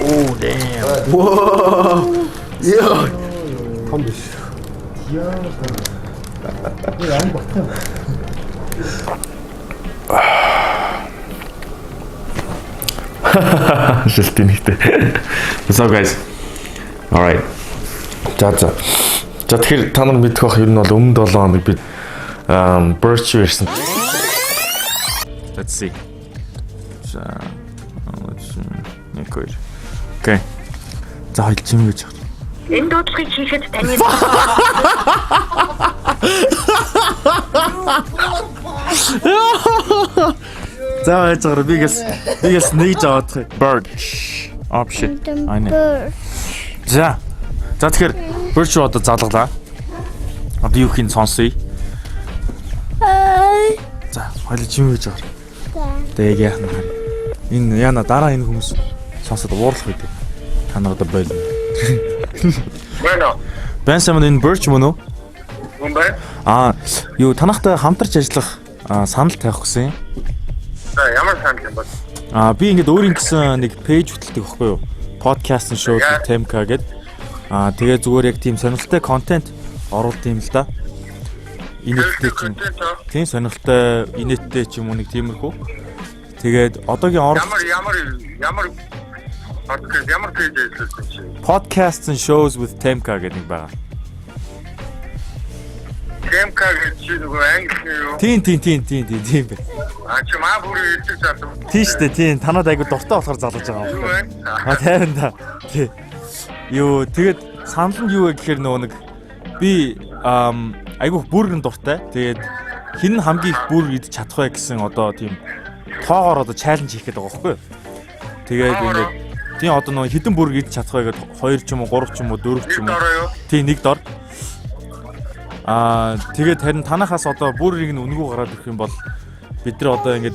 Oh damn. Whoa. Yeah. Come this. Yeah. I'm bottom. Just tinihтэй. So guys. All right. За тэгэхээр та нар мэдэх бах ер нь бол өмнөд 7 хоног бид Birch ирсэн. Let's see. За Okay. За хоёул чим гэж байна. Энэ дуудлагыг хийхэд таны За яагаар бигээс нэгж аваад Birch option. Айна. За тэгэхээр Birch одоо залглаа. Одоо юу хийн сонсъё. За хоёул чим гэж байгаа. Тэг яах нь. Энэ яна дараа энэ хүмүүс сонсоод уурлах үү. Та нар одоо бойл. Bueno. Бэнсамын энэ Birch мөн үү? Хүн байна. Юу танахтай хамтарч ажиллах санал тавих гэсэн. За ямар санал юм бол? Би ингээд өөрийн гэсэн нэг пэйж хөтэлдэг байхгүй юу? Podcast show Temka гэдэг. Тэгээ зүгээр яг тийм сонирхолтой контент оруулт юм л да. Инээдтэй ч юм. Тийм сонирхолтой инээдтэй ч юм уу нэг тиймэрхүү. Тэгээд одоогийн ямар пэйж ажилласан чи? Podcasts and shows with Temka гэдэг нэг байгаа. Temka гэж нөгөө англи юу? Тийм бэ. Чи маа бүрий ирдэг залуу. Тийм шүү дээ. Тийм танад айгу дуртай болохоор залгаж байгаа юм байна. Тайван да. Тий. Юу тэгээд санал нь юу вэ гэхээр нөгөө нэг би айгу бүргэн дуртай. Тэгээд хин хамгийн их бүр идэж чадах вэ гэсэн одоо тийм тоогоор одоо чаленж хийх гээд байгаа байхгүй юу? Тэгээд ингээд тийм одоо нөгөө хідэн бүр идэж чадах вэ гэдэг 2 ч юм уу 3 ч юм уу 4 ч юм уу. Тийм нэг дор. Тэгээд харин танахаас одоо бүрийг нь үнгүү гараад ирэх юм бол бид нар одоо ингээд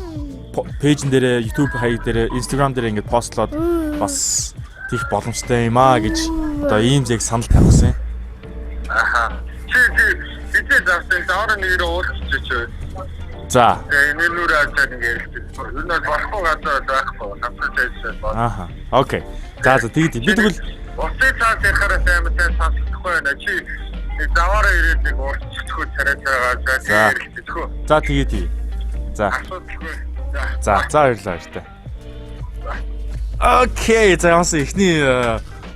пэйжн дээр YouTube хаяг дээр Instagram дээр ингээд постлоод бас тийх боломжтой юм гэж одоо ийм зэрэг санал тавьсан. Чи бидээ завсан доор нэр уулзчих чи. За. Энэ нүрэ ажаад ингээд энэ нь болохгүй гадаа байхгүй хамтарч ажилласан. Окей. За тэгээд би тэгвэл уцаа цаас ярахаараа сайн сонсохгүй байна. Чи заваараа ирээд нэг уулзчихгүй царай байгаа. За тэгээд. За баярлалаа штэ. Окей, за яасан ихний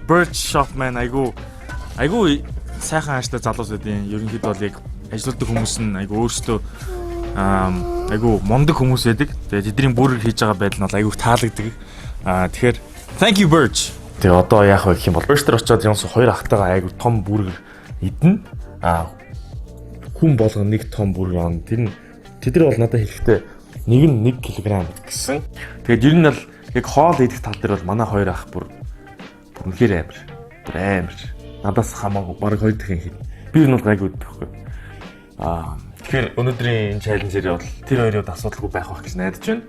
Birch shop man айгу сайхан ааштай залуус байдیں۔ Ерөнхийдөө бол яг ажилладаг хүмүүс нь айгу өөрсдөө айгу мундаг хүмүүс байдаг. Тэгээд тэдний бүрийг хийж байгаа байдал нь бол айгу таалагддаг. Тэгэхээр thank you Birch. Тэгээ одоо яах вэ гэх юм бол Birch дээр очиод юмс хоёр ахтайгаа айгу том бүргэр идэн. Хүн болгоно нэг том бүргэр аана. Тэд нар бол надад хэлэхдээ нэг нь 1 кг гэсэн. Тэгээд ер нь бол яг хоол идэх тал дээр бол манай хоёр ах бүр үнэхээр амар. Надаас хамаагүй баг 2 дахин хэд. Би энэ бол гайгүй байхгүй. Тэгэхээр өнөөдрийн энэ чаленжээр бол тэр хоёрын асуудалгүй байх байх гэж найдаж байна.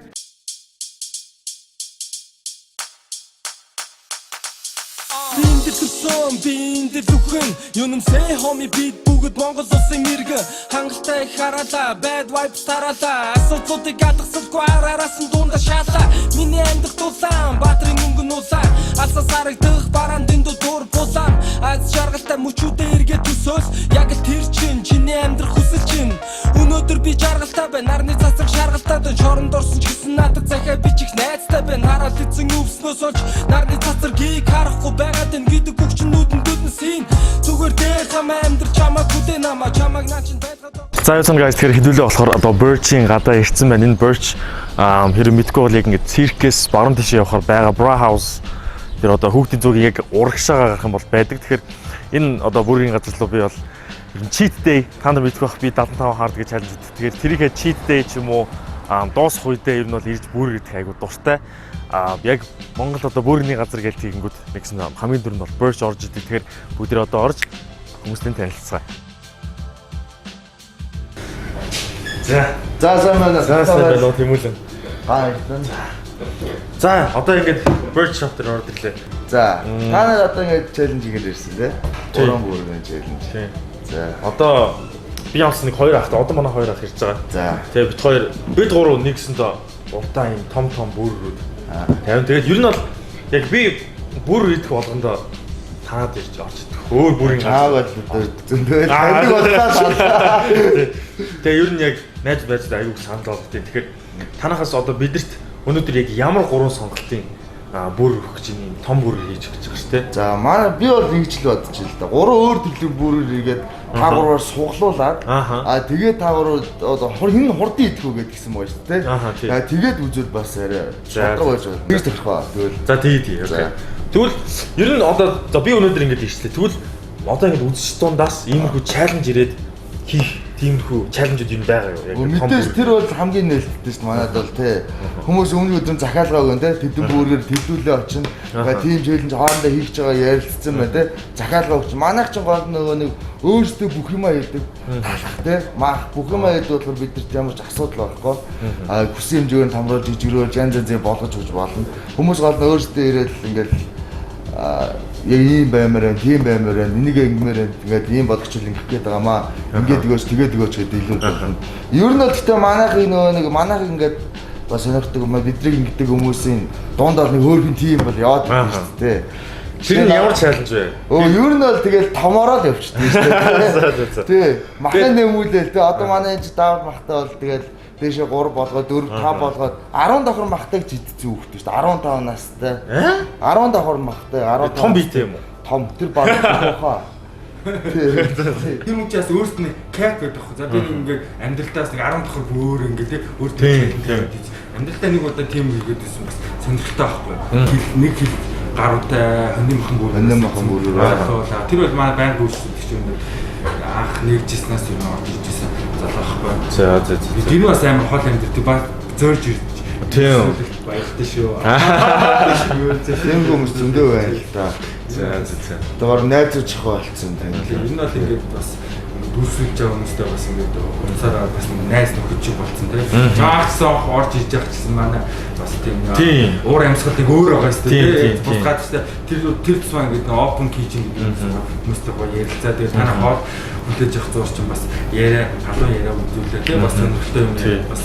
Биэнд дүхэн юунамсээ хоми бид бүгд Монгол улсын иргэн хангалттай хараалаа bad vibes тараалаа асуудлуудыг гадагсалгүй араас нь дундаа шаалаа миний амьдрах тулаан баатрын мөнгө нуулаа алсаас харагдах бараан дэндүү дур булаан аз жаргалтай мөчүүдээ эргээд төсөөл яг л тэр чинь чиний амьдрах хүсэл чинь өнөөдөр би жаргалтай байна нарны цацаг шаргалтай чоронд орсон ч гэсэн надад захиа бичих найзтай байна хараад эзэн өвснөөс олж нарны цацаргийг харахгүй байгаад энэ гэдэг За яасан guys тэгэхээр хэдүүлээ болохоор одоо Birch-ийн гадаа ирсэн байна. Энэ Birch хэрэг мэдгүй бол яг ингээд циркээс баруун тишээ явахаар байгаа Bra House тэр одоо хүүхдийн зүгийн яг урагшаа гарах юм бол байдаг. Тэгэхээр энэ одоо бүрийн газар руу би бол cheat day та нар мэдгүй бах би 75 хаард гэж чаленж өгдөг. Тэгэхээр тэрийгэ cheat day ч юм уу дуусах үедээ ер нь бол ирж бүр идэх айгу дуртай. Яг Монгол одоо бүрийн газар гэж тэгэнгүүт нэгсэн хамгийн дөрөнд бол Birch орж идэг. Тэгэхээр бүгдээ одоо орж хүмүүстэй танилцгаа. За манай болоо тэмүүлэн. Баярлалаа. За одоо ингээд Birch shop дээр орж ирлээ. За та нар одоо ингээд чаленж хийгээд ирсэн тий? Уран бүрэн чаленж. Тий. За одоо би ямс нэг 2 ахтай одоо манай 2 ах ирж байгаа. За тэгээ бид 3 нэгсэндээ уртаа юм том бүргүүд. Тэгээд ер нь бол яг би бүр идэх болгондоо танаад ирж орч идэх. Өөр бүрийн Чаагаад зөндөө таньдаг боллаа. Тэгээ ер нь яг найз байцад аюул санал болгох тийм. Тэгэхээр танахаас одоо бидэрт өнөөдөр яг ямар 3 сонголтын бүр өгөх гэж юм том бүр хийж өгч байгаа шүү дээ. За манай би бол ингэж л бодож байна л да. 3 өөр төрлийн бүрээр игээд та гураар суглуулад тэгээд та гурав одоо хин хурдан идэх үү гэдгийгсэн байгаа шүү дээ. Тэгээд үзвэл бас арай шатраг байж байна. Тэгж төрөх ба. Тэгвэл за тий. Окей. Тэгвэл ер нь одоо за би өнөөдөр ингэж хийчлээ. Тэгвэл одоо ингэж үзэж дундаас иймэрхүү чаленж ирээд хийх тиймэрхүү чаленжууд юм байгаа юу? Яг мэдээж тэр бол хамгийн нээлттэй шүү дээ. Манайд бол тий. Хүмүүс өмнө өдөр захиалгаа өгөн тий. Тэдэн бүрээр төлөвлөлөө очино. Тийм чаленж хоорондоо хийж байгаа ярилцсан байна тий. Захиалгаа өгч. Манайх ч гол нөгөө нэг өөрсдөө бүх юмаа хийдэг. Тий. Маах бүх юмаа хийдэг болохоор бидэрт ямар ч асуудал байхгүй. Хүссэн хэмжээгээр тамруулж жижигрүүлж янз янзын болгож өгч болно. Хүмүүс гол нь өөрсдөө ирээд ингээл яг ийм баймаар тийм баймаар энийг ингэмээр ингээд ийм бодгочл ингэх гээд байгаамаа ингээд өгөөч тэгээд өгөөч гэдэг илүү болно. Ер нь гэхдээ манайх ингээд бас сонирхдаг бидний ингэдэг хүмүүсийн дундаа нэг хөөрхөн тим бол яваад байна шүү дээ. Тэр нь ямар чаленж вэ? Ер нь бол тэгэл томороо л явчихдаг шүү дээ. Тий. Махын нэмүүлэл тий. Одоо манай энэ даавал махтай бол тэгэл дээшээ 3 болгоод 4 5 болгоод 10 давхар махтайг жидсэн хүүхдээ шүү дээ. 15 настай. 10 давхар махтай 15. Том биетэй юм уу? Том тэр баг хаа. Тэр учраас өөрт нь кайф гэдэг байхгүй. За би ингээд амьдралтаас нэг 10 давхар өөр ингээд өөр тийм амьдралтаа нэг удаа тийм хийгээд байсан бас сонирхолтой байхгүй. Нэг хил гаруутай хоним махан бүр. Тэр бол манай байнга үйлчлэгч юм дээр анх нэгжснээс юм орж иржсэн залгаахгүй. За. Тэр бас амар хол амьдрал баг зөөрж ирж. Тийм. Баяртай шүү. Тийм хүмүүс зөндөө байна л да. За. Тэр найзууч их болцсон тань. Тэр нь бол ингээд бас дүүсүүлж байгаа хүмүүстэй бас ингээд унсараа бас найз нөхөд шиг болцсон тийм. Жаагсан орж иж явах гэсэн манай бас тийм уур амьсгалыг өөр байгаа шүү дээ. Бусгаад шүү дээ. Тэр тусмаа ингээд open kitchen гэдэг хүмүүстэй гоё ярилцаа. Тэгээд танаа хоол хүлээж авах зурч юм бас яриа халуун яриа үзүүлээ тийм. Бас сонирхолтой юм бас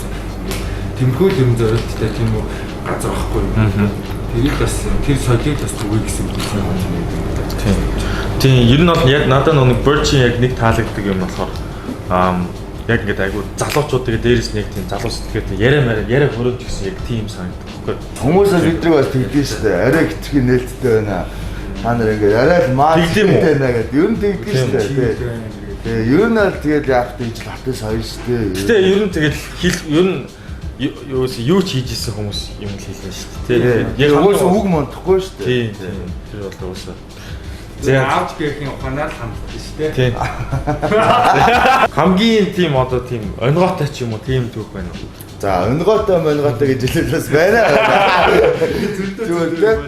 тэмхүү юм зорилттой тийм үү газар авахгүй юм. Тэрийг бас тэр соёлыг бас түгэй гэсэн үг юм. Тийм, ер нь бол яг надад нэг Birch яг нэг таалагддаг юм болохоор яг ингээд айгу залуучуудыг дээрээс нэг тийм залуу сэтгэлтэй яриа хөрөөж гисэн яг тийм санагддаг. Хүмүүсээс бидрэг бас тэгдэж шүү дээ. Арай хитрхи нээлттэй байна. Та нар ингээд арай л мааштай байна гэдэг. Ер нь тэгдэж шүү дээ. Тэгээ ер нь л тэгээд яг тийж хатаа соёл шүү дээ. Гэтэ ер нь тэгээд ер нь юу ч хийж исэн хүмүүс юм л хэлнэ шүү дээ. Яг уусаа үг модохгүй шүү дээ. Тийм. Тэр бол уусаа. Аавч гэхийн ухаанаар ханддаг шүү дээ. Тийм. Хамгийн тийм одоо тийм онгоотой ч юм уу тийм түүх байна уу? За, онгоотой гэж хэлэлээс байна. Зүгээр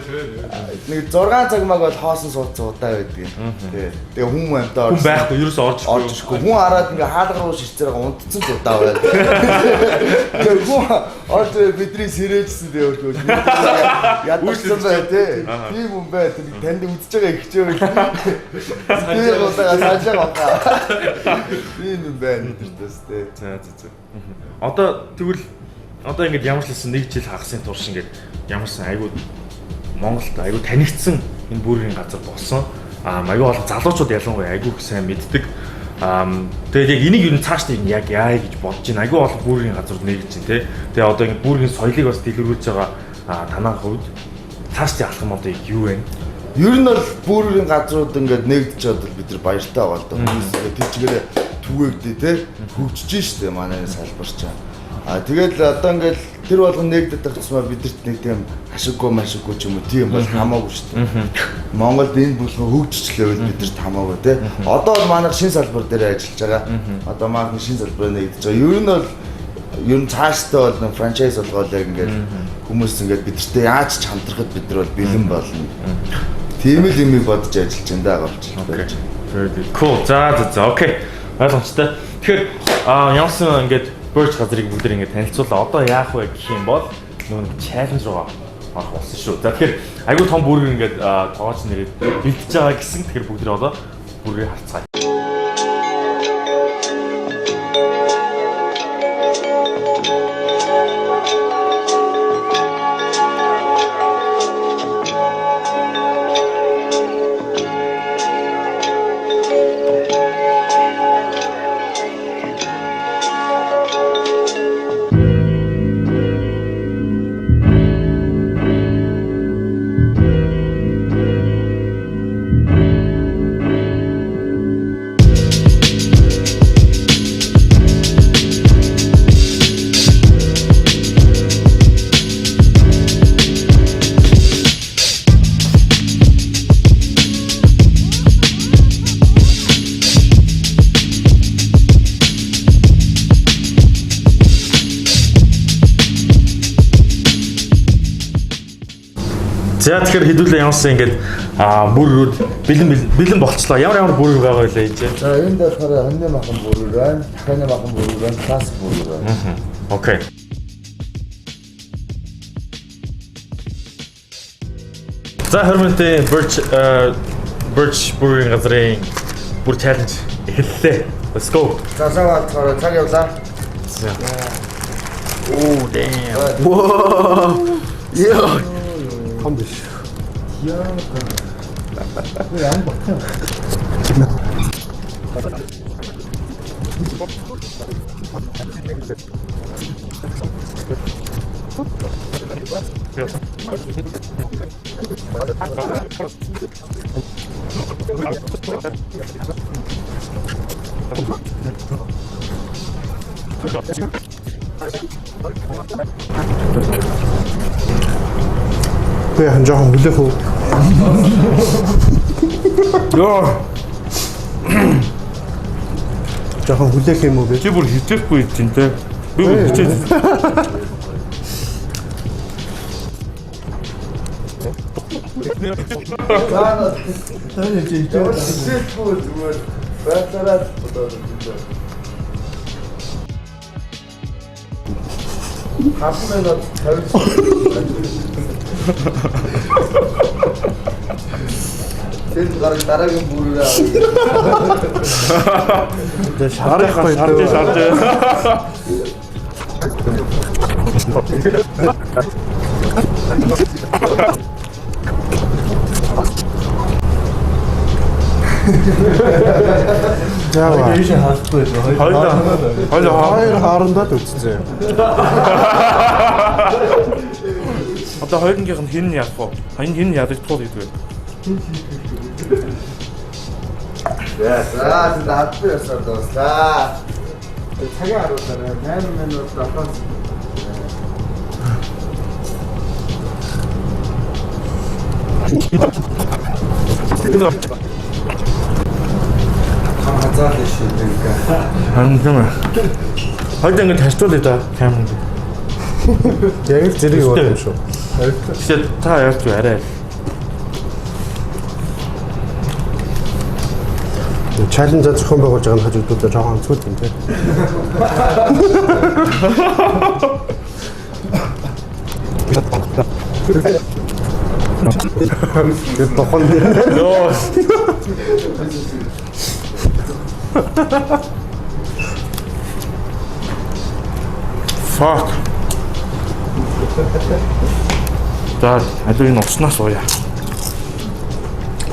нэг 6 цаг маг бол хоосон суудсан удаа байдаг. Тэгээ хүн амтаа хүн байхгүй ерөөсөө орчихгүй. Хүн хараад ингээ хаалга руу ширцээр унтцсан ч удаа байна. Тэгээ хүн орж бидний сэрээжсэн дээ өөртөө. Ядчихсан бай тээ. Тийм хүн бай. Танд үзэж байгаа ихчээ. Тэгээ удаа саажаа гоо. Тийм юм байна өдөртөөс тээ. За. Одоо тэгвэл ингээд ямар ч хэлсэн нэг жил хагасын турш ингээд ямарсан айгуу Монголд айгуу танигдсан энэ бүрийн газар болсон. Айгуу олон залуучууд ялангуяа айгуу их сайн мэддэг. Тэгээд яг энийг юу цааш нь яг яа гэж бодож байна. Айгуу олон бүрийн газар нэгж чинь тий. Тэгээд одоо ингээд бүрийн соёлыг бас дэлгэрүүлж байгаа танаа хувьд цааш тий алах юм одоо юу вэ? Ер нь бол бүрийн газрууд ингээд нэгдэж чад бид нар баяртай байгаа л да. Хүмүүс ингээд тэр чигээр түгээгдээ тий хөгжиж штэ манай салбарч. Тэгээд одоо ингээд тэр болгон нэгдэт тагцмаа бидэрт нэг тийм ашиггүй ч юм уу тийм бол хамаагүй штэ. Монголд энэ бүлгэн хөгжчлээ бол бидэрт хамаагүй тий. Одоо бол манай шинэ салбар дээр ажиллаж байгаа. Одоо маань шинэ салбар нэгдэж байгаа. Ер нь цаашдаа бол франчайз болгоод яг ингээд хүмүүс ингээд бидэртээ яаж ч хамтрахад бид нар бол бэлэн болно. Тийм л юмыг бодож ажиллаж байна даа гавч. Very cool. За. Окей. Ойлгомжтой. Тэгэхээр ямарсан ингээд Birch газрыг бүгд ингээд танилцуулаа. Одоо яах вэ гэх юм бол нөгөө чаленж руу орох болсон шүү. За тэгэхээр айгүй том бүрэг ингээд тоогооч нэрэд бэлдэж байгаа гэсэн тэгэхээр бүгд одоо бүргийг харцгаая. За тэгэхээр хэдүүлээ ямарсан ингээд бүрүүд бэлэн болчлоо. Ямар бүрүүд байгаа вэ энэ? За энд болохоор хоньны махан бүрүүд байна, дахины махан бүрүүд байна, классик бүрүүд байна. Окей. За хөрмөнтэй Birch бүрийн газрын бүр challenge эхэллээ. Let's go. За болохоор цаг явлаа. Oh damn. Whoa. Yeah. 한 대씩. 왜안 먹혀? 왜 한 장 흘려서 야 жоохон хүлээх юм уу бэ? Чи бүр хичээхгүй чинь те. Би бүр хичээж. Таны чи хичээхгүй зүгээр байцаараа бодоод байна. Хасмэнод тэр дараагийн бүрээ шаарахгүй шаарж. 자와 유신 하스고요. хоёр хаарандаа л үтцээ. Одоо хоёрынх нь хин яах вэ? Хин ядаж тул гэдэг. За наадпиасаа дууслаа. цагийн харуулаарай. 8 минут давхар. хазаад шийдэнгээ. Хангам. Хойд ингэ ташруулъя да камеранд. Яг л зэрэг яваад юм шүү. Тэгвэл та яарч арай. Чаленж зохион байгуулж байгаа нь хажуудаа жоохон онцгой юм тий. Тэр тохон Йоо. Fuck. За, аль энэ уснаас ууя.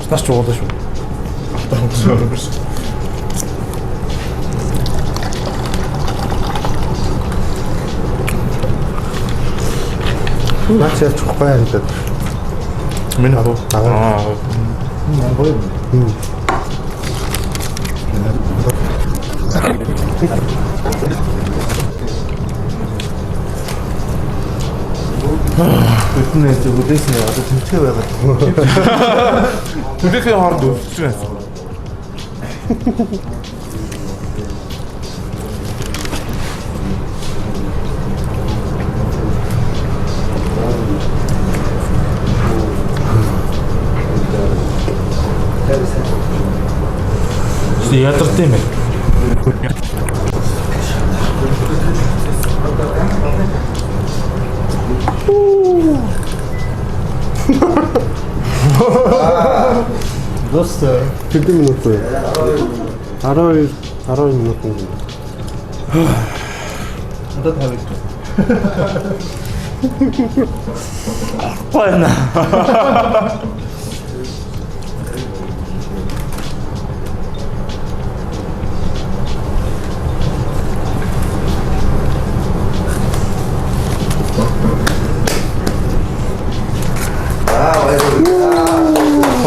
Уснаас ч уулаа шүү. наач явчихгүй юм даа. Миний хаваа. Бидний зүгээс одоо тэмцээ байгаад. Түлхээ хооронд өвсөж байна. Ядартай юм байна. Доста 10 минут вэ? 12 минут юм. Одоо тавьж. Гойна.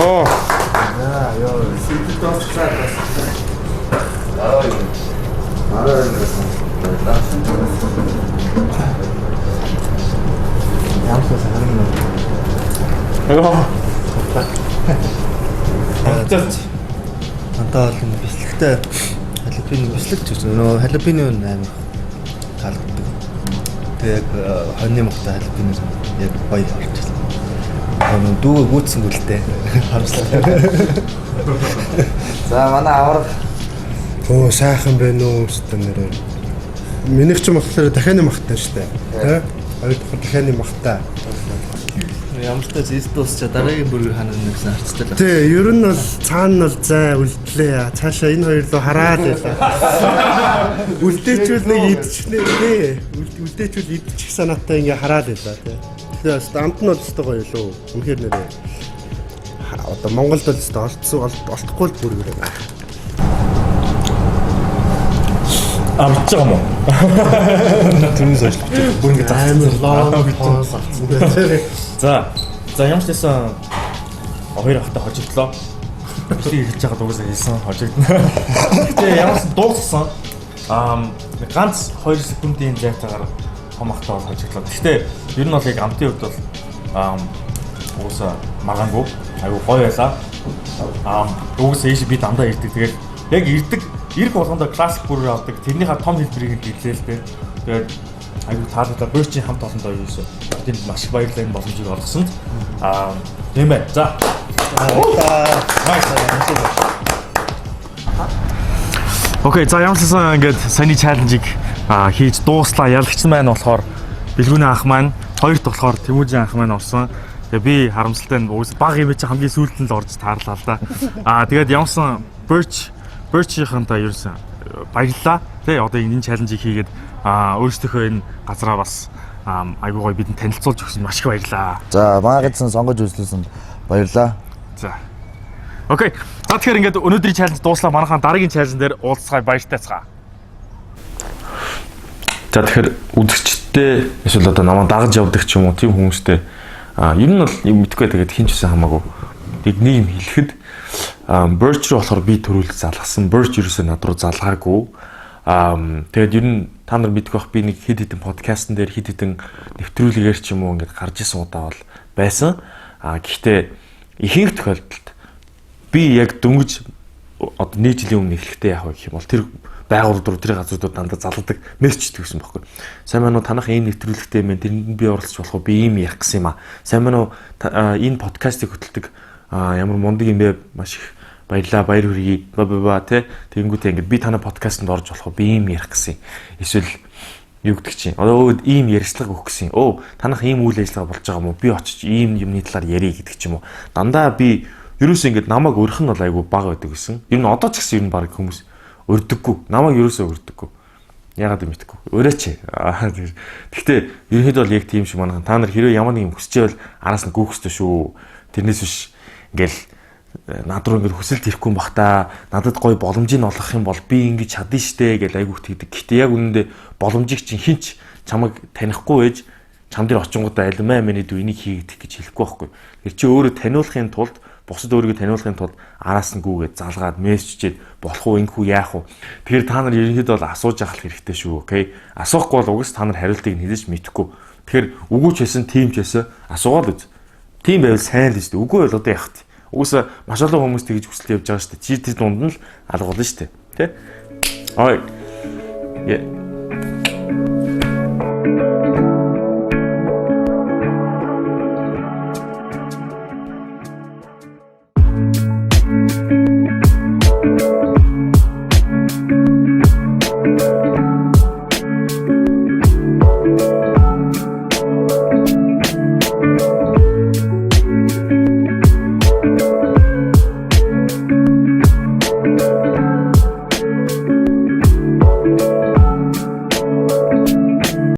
Оо. Одоо бол энэ бэлтгэхтэй халапино бэлтгэж гэж нөө халапино амар таалагддаг. Тэг яг хоньны мохтой халапино яг гоё болчихсон. Дүүгээ гүйтсэн гүлтэй. Харамсалтай. За манай авраг Оо сайхан байна уу өстө нэрээ. Минийх ч болохоор дахианы махтай штэ. Тэ? Хоёр дахь дахианы махтай. Ямар ч зүйл дуусчаа дараагийн бүрийг ханаа нэгсэн харцтай л. Тэ, ер нь бол цаана нь бол зай үлдлээ. Цаашаа энэ хоёр руу хараад байлаа. Үлдээчүүл нэг идчихнэ тий. Үлдээчүүл идчих санаатай ингээ хараад байлаа тий. Тэгэхээр амт нь бол өстой гоё лөө. Үнэхээр нэрээ. Одоо Монголд бол өстой олдохгүй л бүр гэрээ. Амтж байгаа юм уу? Түнс ажиллаж байгаа. Бүр ингэ амар лоо авцсан дээ. За ямар ч байсан хоёр ахтай хожигдлоо. Өсөй хэлж байгаад угаасаа хэлсэн хожигдно. Гэтэ ямар ч дууссан. Ганц 2 секундын зайтаагаар хомахтай бол хожигдлоо. Гэтэ ер нь бол яг амтын хувьд бол угаасаа маргаангүй аюу гоё байлаа. Угаасаа ийш би дандаа ирдэг. Тэгээд яг ирэх болгондоо классик бүрээр авдаг. Тэрнийхээ том хэлбэрийг хэлээ л дээ. Тэгээд аюу таалагдаа бөөчийн хамт олондоо юу гэсэн. Тэнд маш их баярлалаа энэ боломжийг олгосонд. Тийм ээ. За. Окей, за ямарчсан ингээд саний чаленжийг хийж дууслаа. Ялагч маань болохоор Бэлгүүний анх маань, хоёрт болохоор Тэмүүжийн анх маань орсон. Тэгээ би харамсалтай нь баг юм чи хамгийн сүүлд нь л орж таарлаа л да. Тэгээд ямарсан Birch-ийнхэнтэй ерөөсөн баярлалаа. Тэ одоо энэ чаленжийг хийгээд өөрсдийнхөө энэ газараа бас айгуу гоё бидэнд танилцуулж өгсөн маш их баярлалаа. За маагадсан сонгож үзлээсэнд баярлалаа. За. Окей. За тэгэхээр ингээд өнөөдрийн чаленж дууслаа. Манайхан дараагийн чаленж дээр уулзцай баяртайцгаа. За тэгэхээр үзэгчтэй эсвэл одоо намайг дагаж явдаг ч юм уу тийм хүмүүстэй ер нь бол мэдгүй тэгээд хин ч гэсэн хамаагүй. Нэг юм хэлэхэд Birch руу болохоор би төрүүлж залгасан. Birch ерөөсөө над руу залгаагүй. Тэгээд ер нь та нар мэдгүй бах би нэг хэд хэдэн подкастн дээр хэд хэдэн нэвтрүүлгээр ч юм уу ингээд гарч исэн удаа бол байсан. Гэхдээ ихэнх тохиолдолд би яг дөнгөж одоо нэг жилийн өмнө эхлэхдээ яах вэ гэх юм бол тэр байгууллага руу тэр газруудад дандаа залгадаг мессеж төгсөн байхгүй. Сайн мань уу танах ийм нэвтрүүлэгтэй юм тэрэнд би оролцож болох уу би ийм ярих гэсэн юм аа. Сайн мань уу энэ подкастыг хөтэлдэг ямар мундаг юм бэ маш их баярлаа баяр хүргэе ба тэ тэгэнгүүтээ ингээд би танай подкастэнд орж болох уу би ийм ярих гэсэн. Эсвэл юу гэдэг чинь одоо ийм ярьцлага өгөх гэсэн. Танах ийм үйл ажиллагаа болж байгаа юм уу? Би очиж ийм юмны талаар ярих гэдэг ч юм уу. Дандаа би ерөөсөө ингээд намайг өрөх нь бол айгүй бага байдаг гэсэн. Ер нь одоо ч гэсэн ер нь баг хүмүүс өрдөггүй. Намайг ерөөсөө өрдөггүй. Яагаад юм мэдгүй. Өрөөч. Гэхдээ ерөнхийдөө бол яг тийм шиг манайхан та нар хэрвээ ямар нэг юм хүсчихвэл араас нь гүөх ёстой шүү. Тэрнээс биш ингээл над руу ингээд хүсэлт ирэхгүй юм бах та. Надад гоё боломжийг олгох юм бол би ингэж чадна штэ гэж айгүйх тэгдэг. Гэхдээ яг үнэндээ боломжийг чинь хинч чамайг танихгүй ээж чам дээр очингуудаа альмаа миний дүү энийг хийгдэх гэж хэлэхгүй байхгүй. Тэр чи өөрөө таниулахын тулд бусад өөрийгөө таниулахын тулд араас нь гүүгээд залгаад мессежчээд болох уу ингэхүү яах вэ? Тэгэхээр та нар ерөнхийдөө бол асууж ахлах хэрэгтэй шүү. Окей. Асуухгүй бол угс та нар хариултыг нь хэлж мэдэхгүй. Тэгэхээр үгүй ч байсан, тийм ч байсан асуугаад үз. Тийм байвал сайн л шүү дээ. Үгүй бол одоо яах вэ? Угс маш олон хүмүүс тэгж хүсэл явж байгаа шүү дээ. Чи тэр дунд нь л алгуулна шүү дээ. Тэ? Ой.